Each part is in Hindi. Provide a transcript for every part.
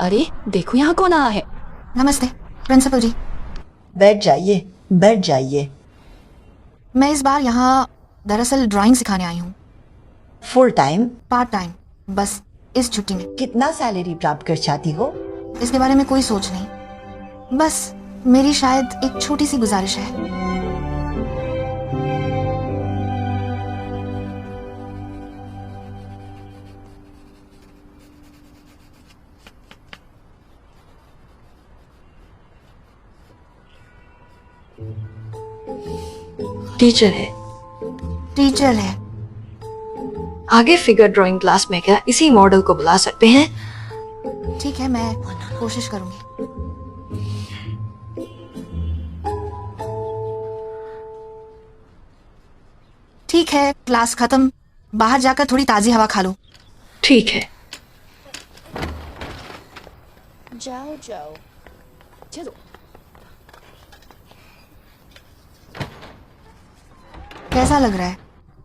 अरे देखो यहाँ कौन आया है। नमस्ते प्रिंसिपल जी। बैठ जाइए, बैठ जाइए। मैं इस बार यहाँ दरअसल ड्राइंग सिखाने आई हूँ। Full time? पार्ट टाइम, बस इस छुट्टी में। कितना सैलरी प्राप्त कर चाहती हो? इसके बारे में कोई सोच नहीं, बस मेरी शायद एक छोटी सी गुजारिश है। टीचर है। टीचर है? आगे फिगर ड्राइंग क्लास में क्या इसी मॉडल को बुला सकते हैं? ठीक है, मैं कोशिश करूंगी। ठीक है, क्लास खत्म, बाहर जाकर थोड़ी ताजी हवा खा लो। ठीक है। जाओ जाओ, चलो। कैसा लग रहा है?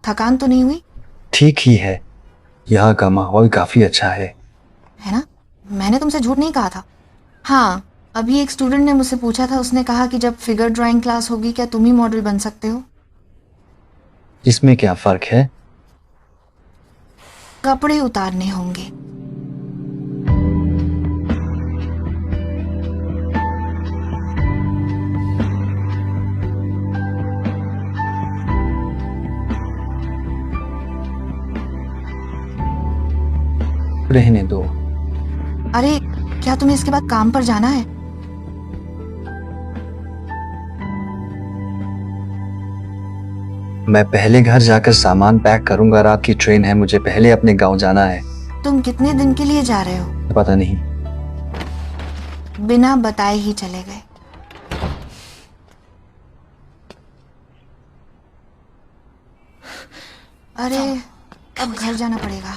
थकान तो नहीं हुई? ठीक ही है, यहाँ का माहौल काफी अच्छा है ना? मैंने तुमसे झूठ नहीं कहा था। हाँ, अभी एक स्टूडेंट ने मुझसे पूछा था, उसने कहा कि जब फिगर ड्राइंग क्लास होगी क्या तुम ही मॉडल बन सकते हो? इसमें क्या फर्क है? कपड़े उतारने होंगे। रहने दो। अरे क्या तुम्हें इसके बाद काम पर जाना है? मैं पहले घर जाकर सामान पैक करूंगा, रात की ट्रेन है, मुझे पहले अपने गांव जाना है। तुम कितने दिन के लिए जा रहे हो? पता नहीं। बिना बताए ही चले गए। अरे अब घर जाना पड़ेगा।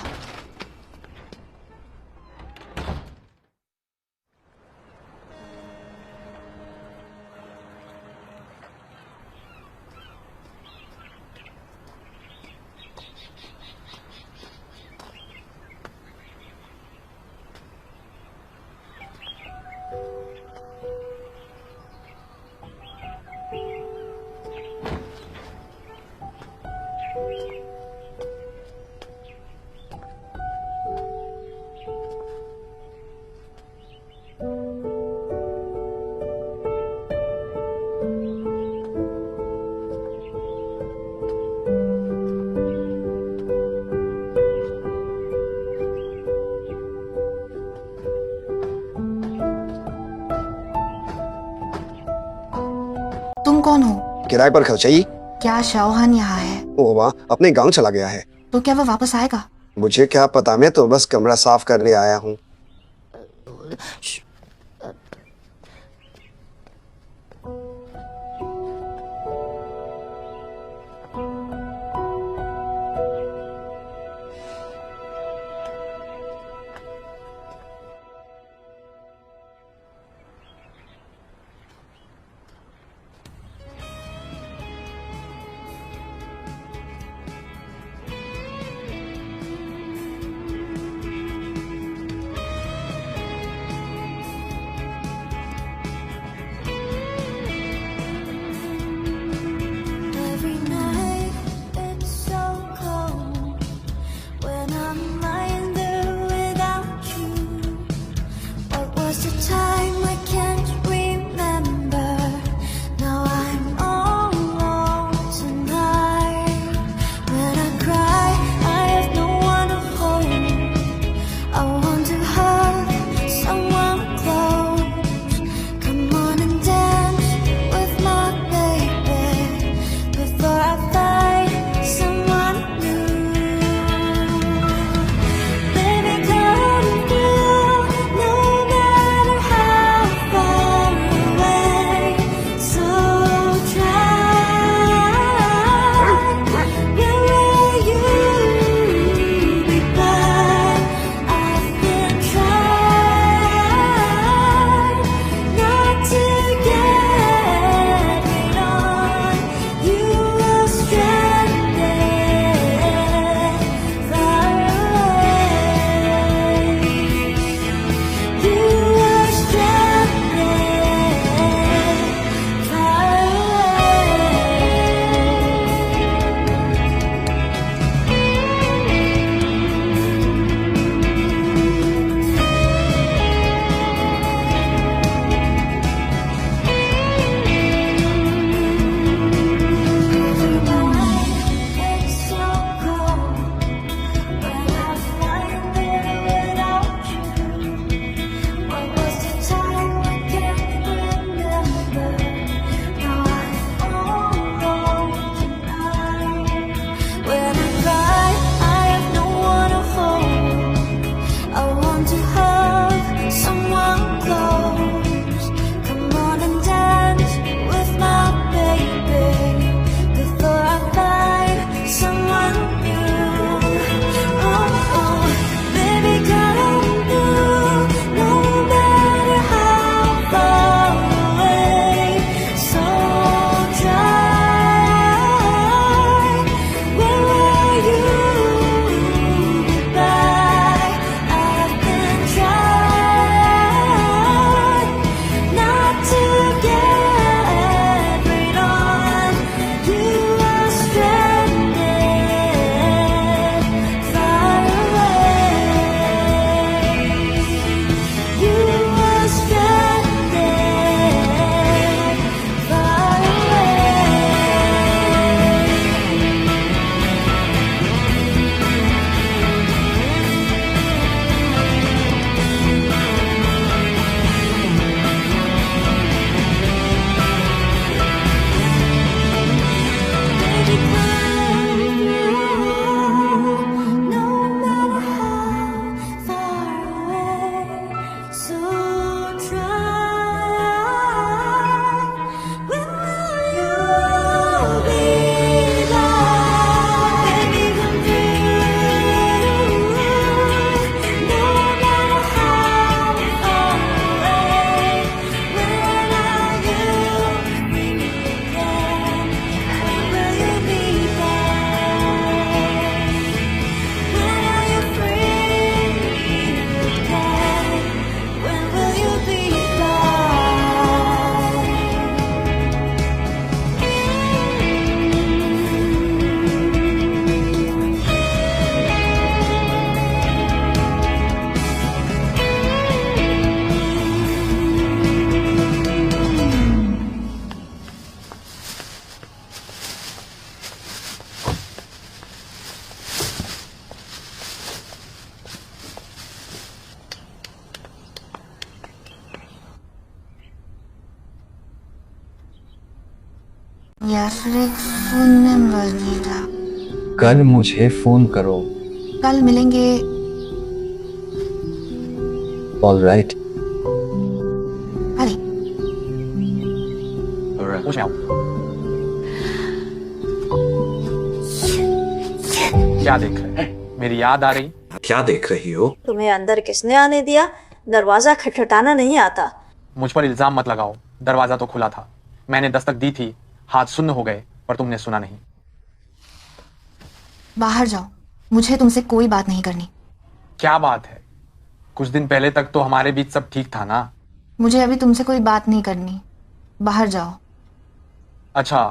तुम कौन हो? किराए पर घर चाहिए? क्या शौहान यहाँ है? ओ वाह, अपने गांव चला गया है। तो क्या वो वापस आएगा? मुझे क्या पता, मैं तो बस कमरा साफ करने आया हूँ। यार, एक फोन नंबर दिया। कल मुझे फोन करो। कल मिलेंगे। All right. अरे 我想要。क्या देख रहे हैं? मेरी याद आ रही? क्या देख रही हो? तुम्हें अंदर किसने आने दिया? दरवाजा खटखटाना नहीं आता। मुझ पर इल्जाम मत लगाओ। दरवाजा तो खुला था, मैंने दस्तक दी थी, हाथ सुन्न हो गए पर तुमने सुना नहीं। बाहर जाओ, मुझे तुमसे कोई बात नहीं करनी। क्या बात है? कुछ दिन पहले तक तो हमारे बीच सब ठीक था ना? मुझे अभी तुमसे कोई बात नहीं करनी। बाहर जाओ। अच्छा,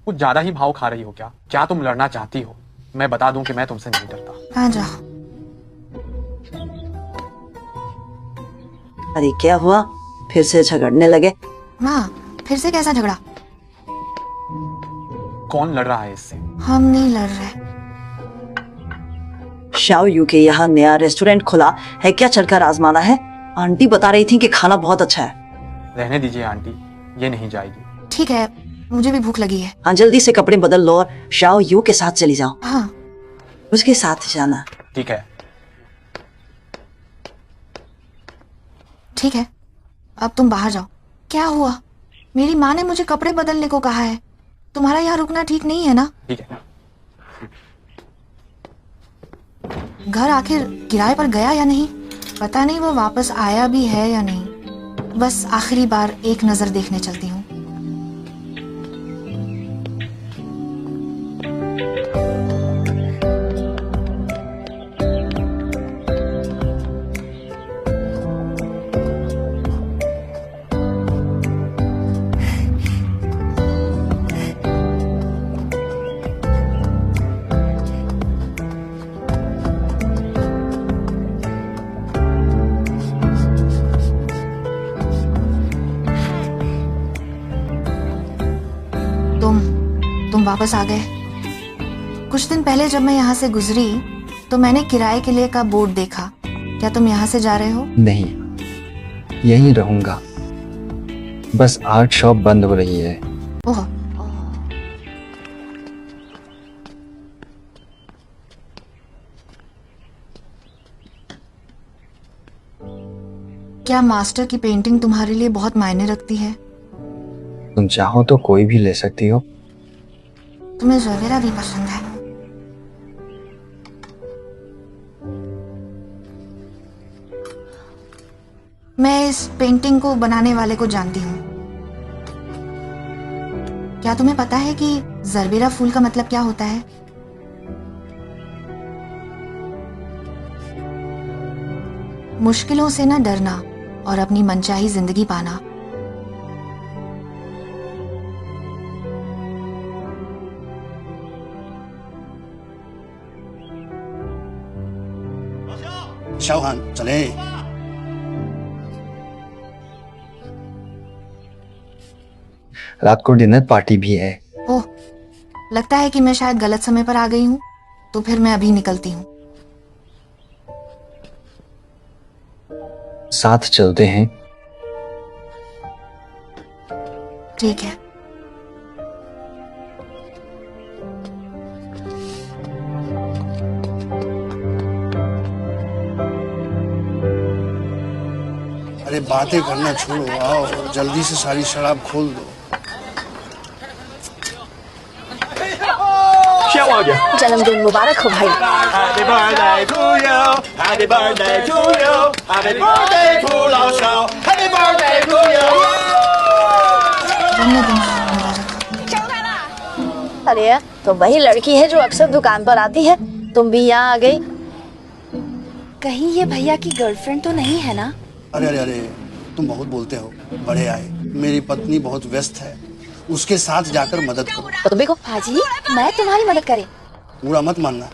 कुछ ज्यादा ही भाव खा रही हो क्या? क्या तुम लड़ना चाहती हो? मैं बता दूं कि मैं तुमसे नहीं डरता। आ जाओ। अरे क्या हुआ? फिर से झगड़ने लगे? माँ, फिर से कैसा झगड़ा? कौन लड़ रहा है इससे? हम नहीं लड़ रहे। शाओ यू के यहाँ नया रेस्टोरेंट खुला है, क्या चलकर आजमाना है? आंटी बता रही थी कि खाना बहुत अच्छा है। रहने दीजिए आंटी, ये नहीं जाएगी। ठीक है, मुझे भी भूख लगी है। हाँ, जल्दी से कपड़े बदल लो और शाओ यू के साथ चली जाओ। हाँ, उसके साथ जाना। ठीक है। ठीक है, अब तुम बाहर जाओ। क्या हुआ? मेरी माँ ने मुझे कपड़े बदलने को कहा है। तुम्हारा यहाँ रुकना ठीक नहीं है ना? ठीक है। घर आखिर किराए पर गया या नहीं? पता नहीं वो वापस आया भी है या नहीं। बस आखिरी बार एक नजर देखने चलती हूँ। तुम वापस आ गए। कुछ दिन पहले जब मैं यहाँ से गुजरी तो मैंने किराए के लिए का बोर्ड देखा। क्या तुम यहाँ से जा रहे हो? नहीं, यहीं रहूंगा। बस आर्ट शॉप बंद हो रही है। ओह, क्या मास्टर की पेंटिंग तुम्हारे लिए बहुत मायने रखती है? तुम चाहो तो कोई भी ले सकती हो। तुम्हें ज़वेरा भी पसंद है। मैं इस पेंटिंग को बनाने वाले को जानती हूँ। क्या तुम्हें पता है कि ज़रबेरा फूल का मतलब क्या होता है? मुश्किलों से न डरना और अपनी मनचाही जिंदगी पाना। शाओहान, चले। रात को डिनर पार्टी भी है। ओह, लगता है कि मैं शायद गलत समय पर आ गई हूँ। तो फिर मैं अभी निकलती हूँ। साथ चलते हैं। ठीक है। अरे बातें करना छोड़ो, आओ जल्दी से सारी शराब खोल दो। जन्मदिन मुबारक हो भाई। Happy birthday to you, happy birthday to you, happy birthday to 老肖, happy birthday to you. जन्मदिन मुबारक। अरे तो वही लड़की है जो अक्सर दुकान पर आती है। तुम भी यहाँ आ गई। कहीं ये भैया की गर्लफ्रेंड तो नहीं है ना? अरे अरे अरे, तुम बहुत बोलते हो। बड़े आए, मेरी पत्नी बहुत व्यस्त है, उसके साथ जाकर मदद करो। तो तुम भी को हाजी, मैं तुम्हारी मदद करें? बुरा मत मानना,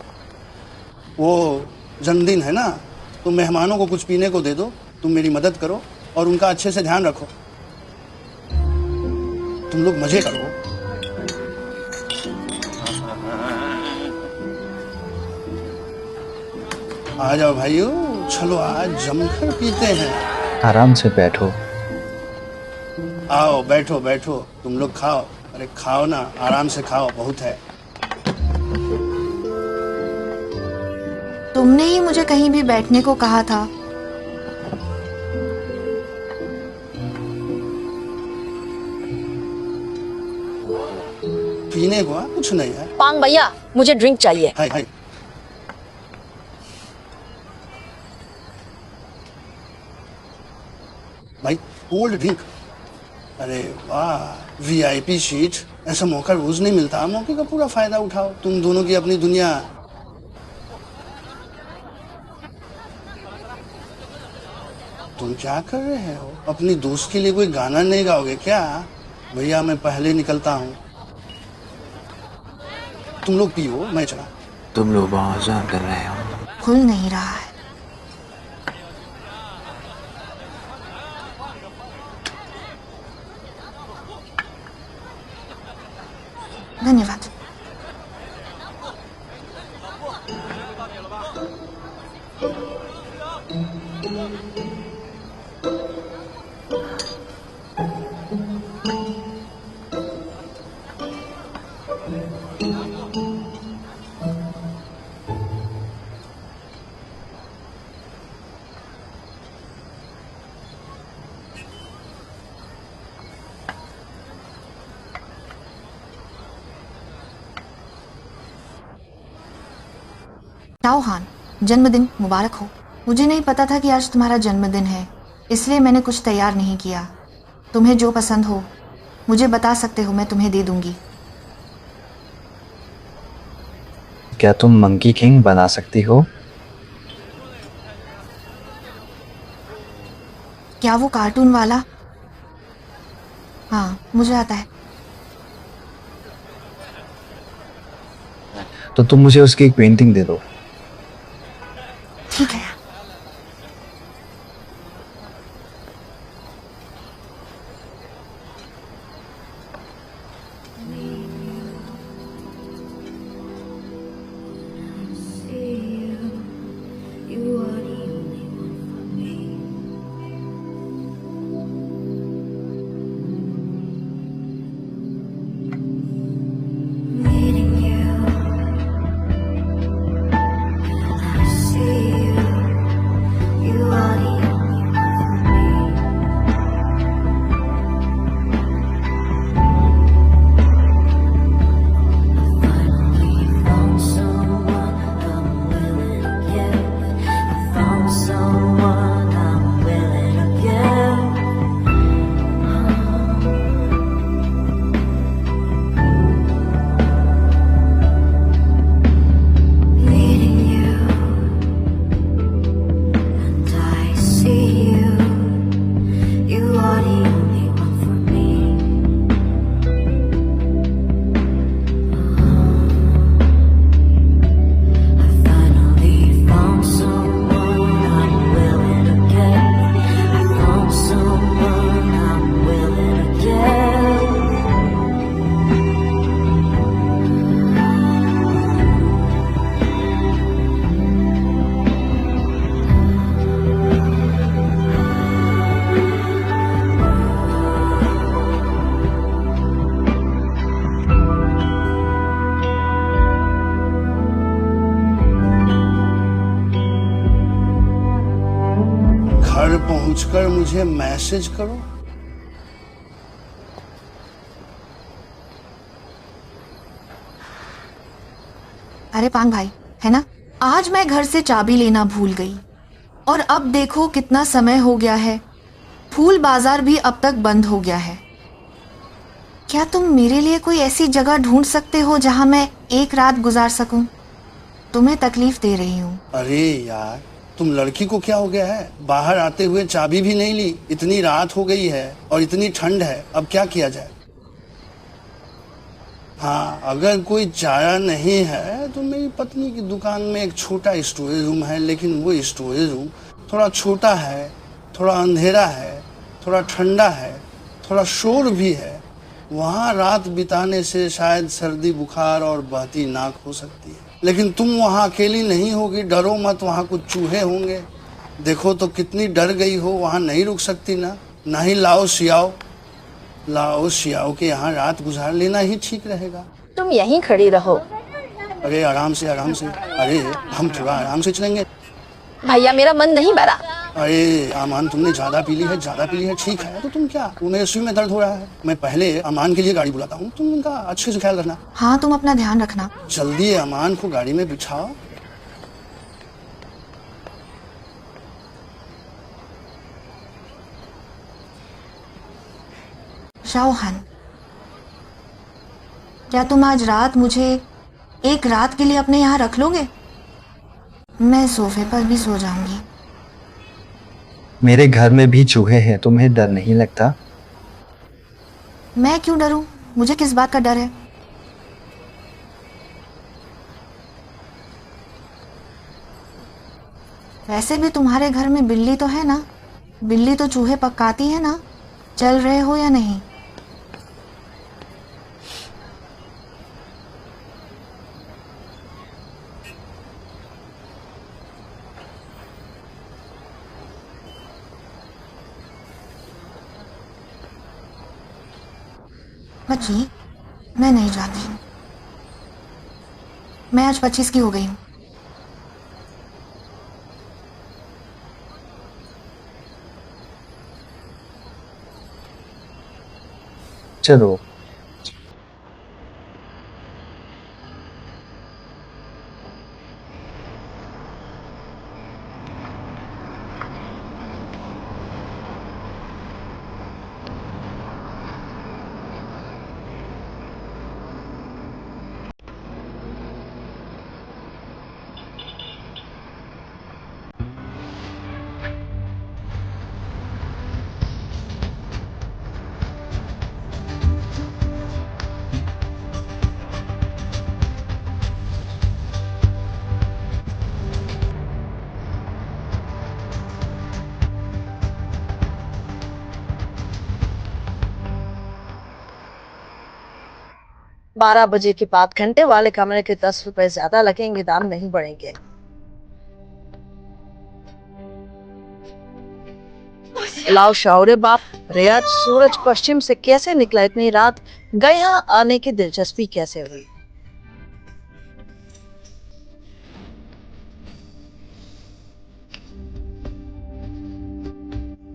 वो जन्मदिन है ना, तो मेहमानों को कुछ पीने को दे दो। तुम मेरी मदद करो और उनका अच्छे से ध्यान रखो। तुम लोग मजे करो। आ जाओ भाइयों, चलो आज जमकर पीते हैं। आराम से बैठो। आओ बैठो बैठो, तुम लोग खाओ। अरे खाओ ना, आराम से खाओ, बहुत है। तुमने ही मुझे कहीं भी बैठने को कहा था। पीने को कुछ नहीं है। पांग भैया, मुझे ड्रिंक चाहिए। हाय हाय। भाई कोल्ड ड्रिंक। अरे वाह, वीआईपी सीट, ऐसा मौका रोज नहीं मिलता। मौके का पूरा फायदा उठाओ। तुम दोनों की अपनी दुनिया। तुम क्या कर रहे हो? अपनी दोस्त के लिए कोई गाना नहीं गाओगे क्या? भैया मैं पहले निकलता हूँ, तुम लोग पियो, मैं चला। तुम लोग बहुत जान कर रहे हो। खुल नहीं रहा है। धन्यवाद। ताओहान, जन्मदिन मुबारक हो। मुझे नहीं पता था कि आज तुम्हारा जन्मदिन है, इसलिए मैंने कुछ तैयार नहीं किया। तुम्हें जो पसंद हो मुझे बता सकते हो, मैं तुम्हें दे दूंगी। क्या तुम मंकी किंग बना सकती हो? क्या वो कार्टून वाला? हाँ, मुझे आता है। तो तुम मुझे उसकी एक पेंटिंग दे दो। ठीक है। घर पहुंचकर मुझे मैसेज करो। अरे पांग भाई, है ना, आज मैं घर से चाबी लेना भूल गई और अब देखो कितना समय हो गया है। फूल बाजार भी अब तक बंद हो गया है। क्या तुम मेरे लिए कोई ऐसी जगह ढूंढ सकते हो जहां मैं एक रात गुजार सकूं? तुम्हें तकलीफ दे रही हूँ। अरे यार, तुम लड़की को क्या हो गया है? बाहर आते हुए चाबी भी नहीं ली। इतनी रात हो गई है और इतनी ठंड है, अब क्या किया जाए? हाँ, अगर कोई चारा नहीं है तो मेरी पत्नी की दुकान में एक छोटा स्टोरेज रूम है, लेकिन वो स्टोरेज रूम थोड़ा छोटा है, थोड़ा अंधेरा है, थोड़ा ठंडा है, थोड़ा शोर भी है। वहाँ रात बिताने से शायद सर्दी बुखार और बहती नाक हो सकती है। लेकिन तुम वहाँ अकेली नहीं होगी, डरो मत, वहाँ कुछ चूहे होंगे। देखो तो कितनी डर गई हो, वहाँ नहीं रुक सकती ना ही लाओ सियाओ। लाओ शियाओ के यहाँ रात गुजार लेना ही ठीक रहेगा। तुम यहीं खड़ी रहो। अरे आराम से आराम से, अरे हम थोड़ा आराम से चलेंगे। भैया मेरा मन नहीं भरा। अरे अमान तुमने ज्यादा पी ली है, ठीक है तो तुम क्या, तुम्हें सिर में दर्द हो रहा है, मैं पहले अमान के लिए गाड़ी बुलाता हूँ, तुम उनका अच्छे से ख्याल रखना। हाँ तुम अपना ध्यान रखना। जल्दी अमान को गाड़ी में बिठाओ। शाओहान, क्या तुम आज रात मुझे एक रात के लिए अपने यहाँ रख लोगे? मैं सोफे पर भी सो जाऊंगी। मेरे घर में भी चूहे हैं, तुम्हें डर नहीं लगता? मैं क्यों डरूं? मुझे किस बात का डर है? वैसे भी तुम्हारे घर में बिल्ली तो है ना? बिल्ली तो चूहे पकाती है ना? चल रहे हो या नहीं? बच्ची, मैं नहीं जाती। मैं आज 25 की हो गई हूँ। चलो। बारह बजे के बाद घंटे वाले कमरे के 10 रुपए ज्यादा लगेंगे, दाम नहीं बढ़ेंगे। लाओ शाओरे बाप रे, आज सूरज पश्चिम से कैसे निकला? इतनी रात गए यहाँ आने की दिलचस्पी कैसे हुई?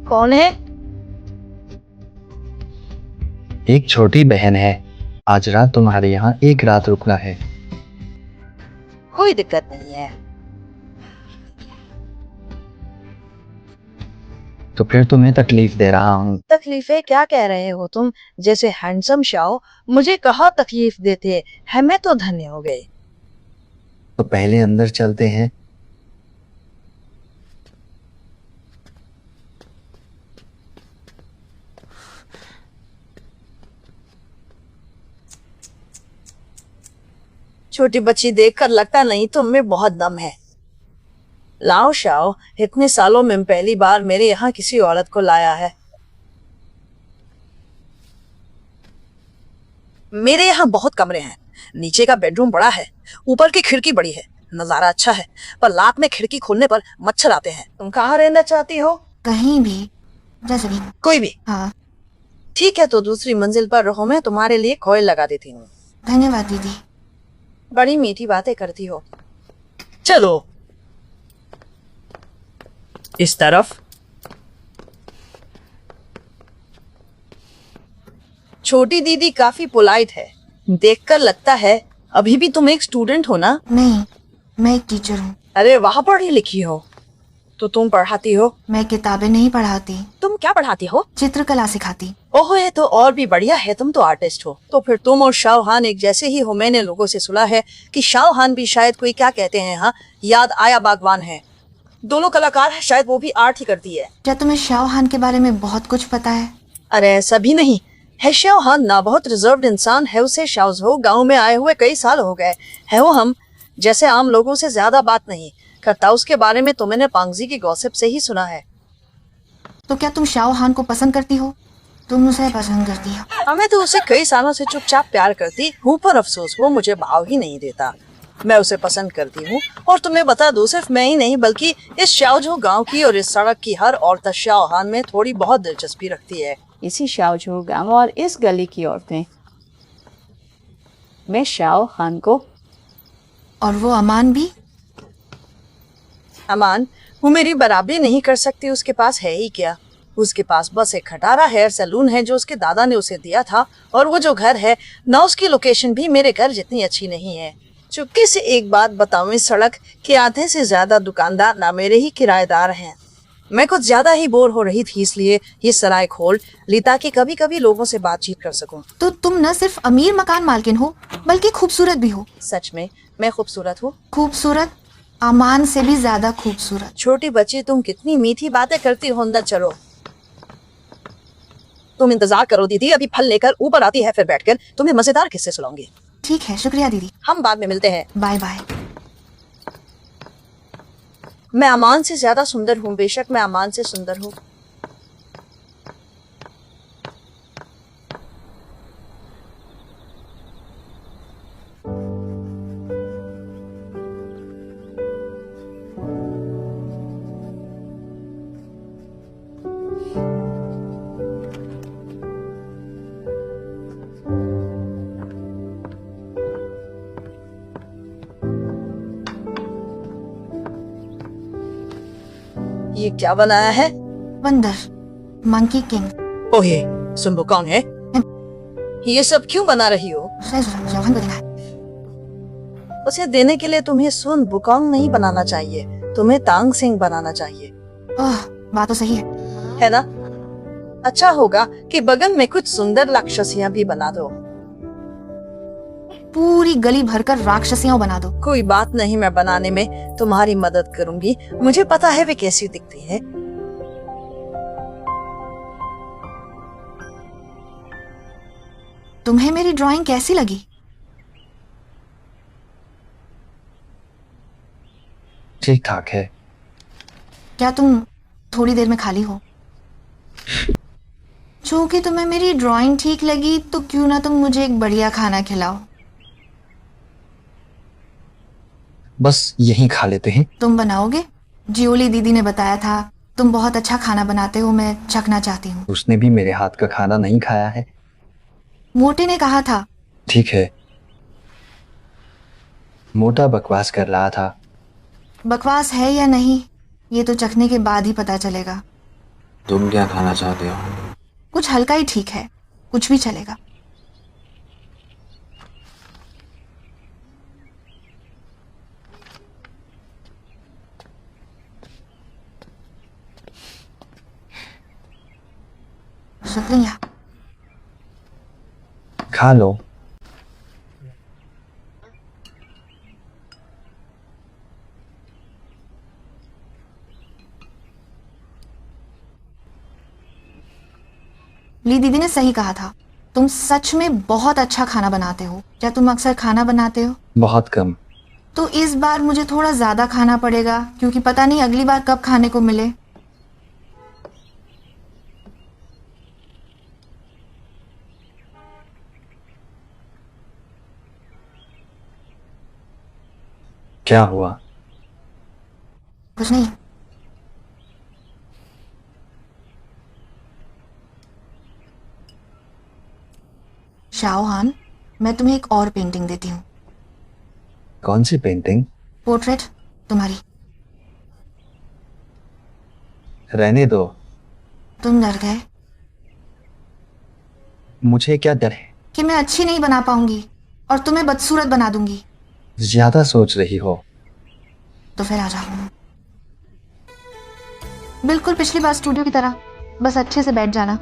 कौन है? एक छोटी बहन है, आज रात तुम्हारे यहाँ एक रात रुकना है। कोई दिक्कत नहीं है। तो फिर तुम्हें तकलीफ दे रहा हूँ। तकलीफें क्या कह रहे हो तुम? जैसे हैंडसम शाओ मुझे कहाँ तकलीफ देते हैं, मैं तो धन्य हो गए। तो पहले अंदर चलते हैं। छोटी बच्ची देखकर लगता नहीं तुम में बहुत दम है। लाओ शाओ, इतने सालों में पहली बार मेरे यहाँ किसी औरत को लाया है। मेरे यहाँ बहुत कमरे हैं, नीचे का बेडरूम बड़ा है, ऊपर की खिड़की बड़ी है, नजारा अच्छा है, पर रात में खिड़की खोलने पर मच्छर आते हैं। तुम कहाँ रहना चाहती हो? कहीं भी, जैसे भी। कोई भी? हाँ। ठीक है, तो दूसरी मंजिल पर रहो, मैं तुम्हारे लिए कोयल लगा देती हूँ। धन्यवाद दीदी। बड़ी मीठी बातें करती हो। चलो इस तरफ। छोटी दीदी काफी पोलाइट है, देखकर लगता है अभी भी तुम एक स्टूडेंट हो ना? नहीं, मैं एक टीचर हूँ। अरे वहाँ पढ़ी लिखी हो तो तुम पढ़ाती हो? मैं किताबें नहीं पढ़ाती। तुम क्या पढ़ाती हो? चित्रकला सिखाती। ओहो, ये तो और भी बढ़िया है, तुम तो आर्टिस्ट हो। तो फिर तुम और शाओहान एक जैसे ही हो। मैंने लोगों से सुना है कि शाओहान भी शायद कोई क्या कहते हैं, हाँ याद आया, बागवान है। दोनों कलाकार है, शायद वो भी आर्ट ही करती है। क्या तुम्हें शाओहान के बारे में बहुत कुछ पता है? अरे ऐसा भी नहीं है। शाओहान ना बहुत रिजर्व्ड इंसान है, उसे शाओजो गांव में आए हुए कई साल हो गए है। वो हम जैसे आम लोगों से ज्यादा बात नहीं करता। उसके बारे में तो मैंने पांगजी की गॉसिप से ही सुना है। तो क्या तुम शाओहान को पसंद करती हो? तुम उसे पसंद करती हो? मैं तो उसे कई सालों से चुपचाप प्यार करती हूँ, पर अफसोस वो मुझे भाव ही नहीं देता। मैं उसे पसंद करती हूँ, और तुम्हें बता दूं, सिर्फ मैं ही नहीं बल्कि इस शाओजो गांव की और इस सड़क की हर औरत शाओहान में थोड़ी बहुत दिलचस्पी रखती है। इसी शाओझू गांव और इस गली की औरतें। मैं शाओ खान को। और वो अमान भी? अमान वो मेरी बराबरी नहीं कर सकती, उसके पास है ही क्या। उसके पास बस एक खटारा हेयर सैलून है जो उसके दादा ने उसे दिया था, और वो जो घर है ना, उसकी लोकेशन भी मेरे घर जितनी अच्छी नहीं है। चुपके से एक बात बताऊं, इस सड़क के आधे से ज्यादा दुकानदार ना मेरे ही किराएदार हैं। मैं कुछ ज्यादा ही बोर हो रही थी, इसलिए ये सराय खोल ली ताकि कभी कभी लोगों से बातचीत कर सकूं। तो तुम न सिर्फ अमीर मकान मालकिन हो बल्कि खूबसूरत भी हो। सच में मैं खूबसूरत हूँ? खूबसूरत, अमान से भी ज्यादा खूबसूरत। छोटी बच्ची, तुम कितनी मीठी बातें करती हो। अंदर चलो, तुम इंतजार करो दीदी, अभी फल लेकर ऊपर आती है, फिर बैठकर तुम्हें मजेदार किस्से सुनाऊंगी। ठीक है, शुक्रिया दीदी। हम बाद में मिलते हैं। Bye bye. मैं अमान से ज्यादा सुंदर हूँ, बेशक मैं अमान से सुंदर हूँ। ये क्या बनाया है? बंदर, मंकी किंग। ओहे, सुन बुकोंग है? ये सब क्यों बना रही हो? उसे देने के लिए तुम्हें सुन बुकोंग नहीं बनाना चाहिए, तुम्हें तांग सिंह बनाना चाहिए। ओह, बात तो सही है ना? अच्छा होगा कि बगल में कुछ सुंदर राक्षसियां भी बना दो। पूरी गली भरकर राक्षसियां बना दो। कोई बात नहीं, मैं बनाने में तुम्हारी मदद करूंगी। मुझे पता है वे कैसी दिखती है। तुम्हें मेरी ड्राइंग कैसी लगी? ठीक ठाक है। क्या तुम थोड़ी देर में खाली हो? चूंकि तुम्हें मेरी ड्राइंग ठीक लगी तो क्यों ना तुम मुझे एक बढ़िया खाना खिलाओ। बस यहीं खा लेते हैं। तुम बनाओगे? जियोली दीदी ने बताया था तुम बहुत अच्छा खाना बनाते हो, मैं चखना चाहती हूँ। उसने भी मेरे हाथ का खाना नहीं खाया है। मोटे ने कहा था। ठीक है, मोटा बकवास कर रहा था। बकवास है या नहीं ये तो चखने के बाद ही पता चलेगा। तुम क्या खाना चाहते हो? कुछ हल्का ही ठीक है, कुछ भी चलेगा। शुक्रिया। खा लो। ली दीदी ने सही कहा था, तुम सच में बहुत अच्छा खाना बनाते हो। क्या तुम अक्सर खाना बनाते हो? बहुत कम। तो इस बार मुझे थोड़ा ज्यादा खाना पड़ेगा, क्योंकि पता नहीं अगली बार कब खाने को मिले। क्या हुआ? कुछ नहीं। शाओहान, मैं तुम्हें एक और पेंटिंग देती हूँ। कौन सी पेंटिंग? पोर्ट्रेट तुम्हारी। रहने दो। तुम डर गए? मुझे क्या डर है कि मैं अच्छी नहीं बना पाऊंगी और तुम्हें बदसूरत बना दूंगी। ज्यादा सोच रही हो। तो फिर आ जाओ। बिल्कुल पिछली बार स्टूडियो की तरह, बस अच्छे से बैठ जाना।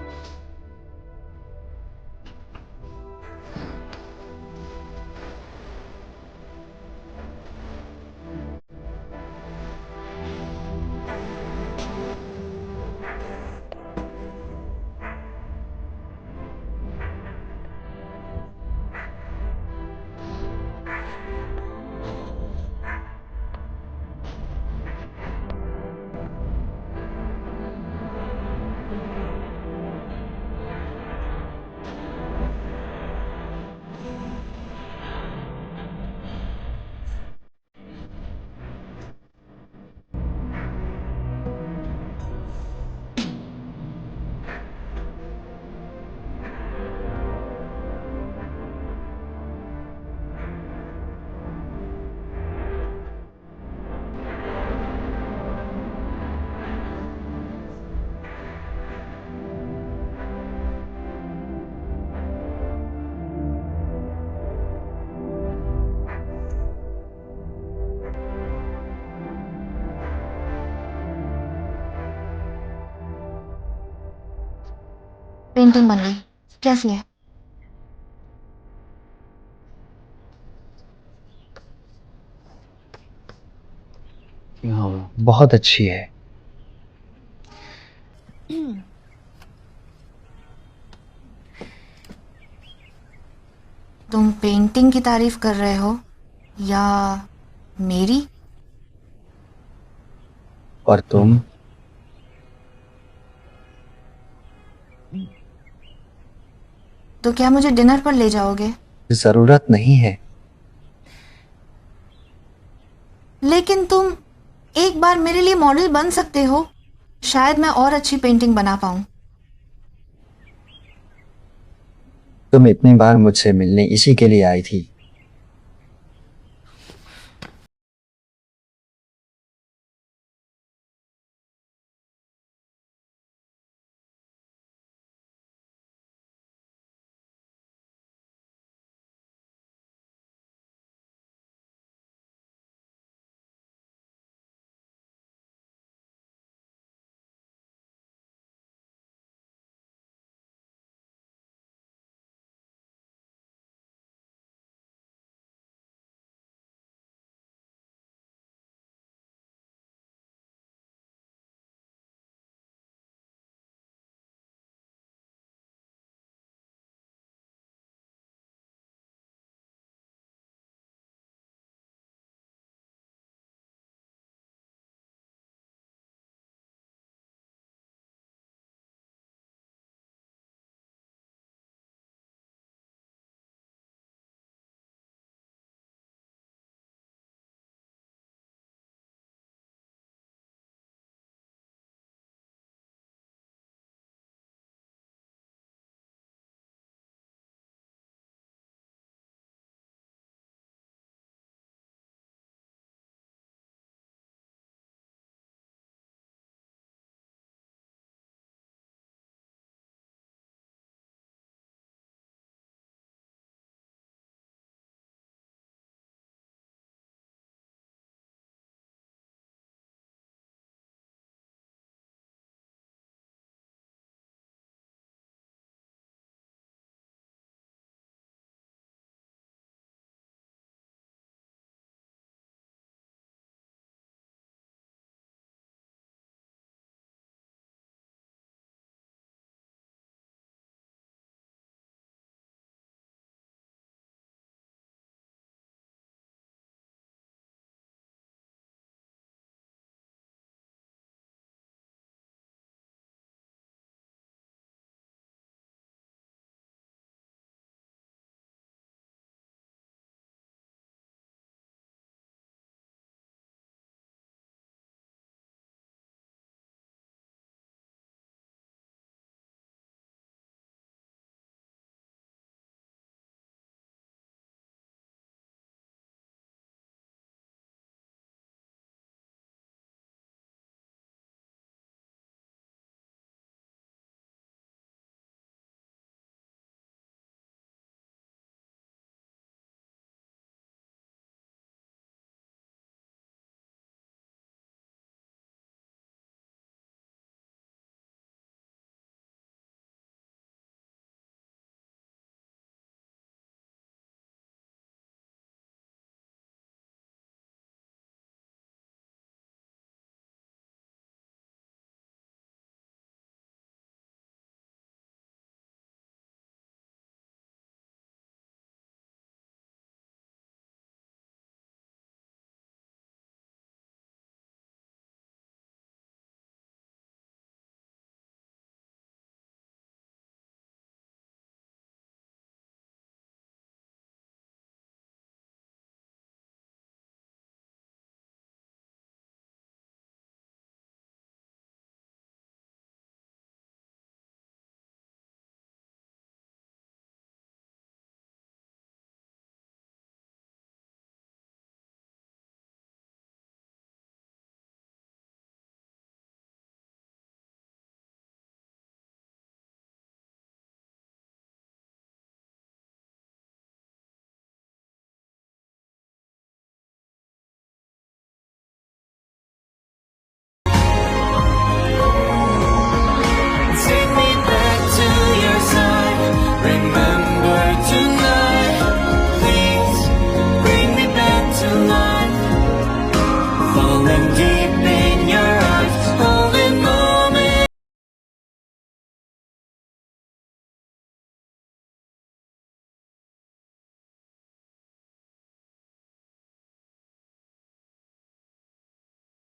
पेंटिंग बन गई। कैसी है? बहुत अच्छी है। तुम पेंटिंग की तारीफ कर रहे हो या मेरी? और तुम? तो क्या मुझे डिनर पर ले जाओगे? जरूरत नहीं है। लेकिन तुम एक बार मेरे लिए मॉडल बन सकते हो। शायद मैं और अच्छी पेंटिंग बना पाऊं। तुम इतनी बार मुझसे मिलने इसी के लिए आई थी।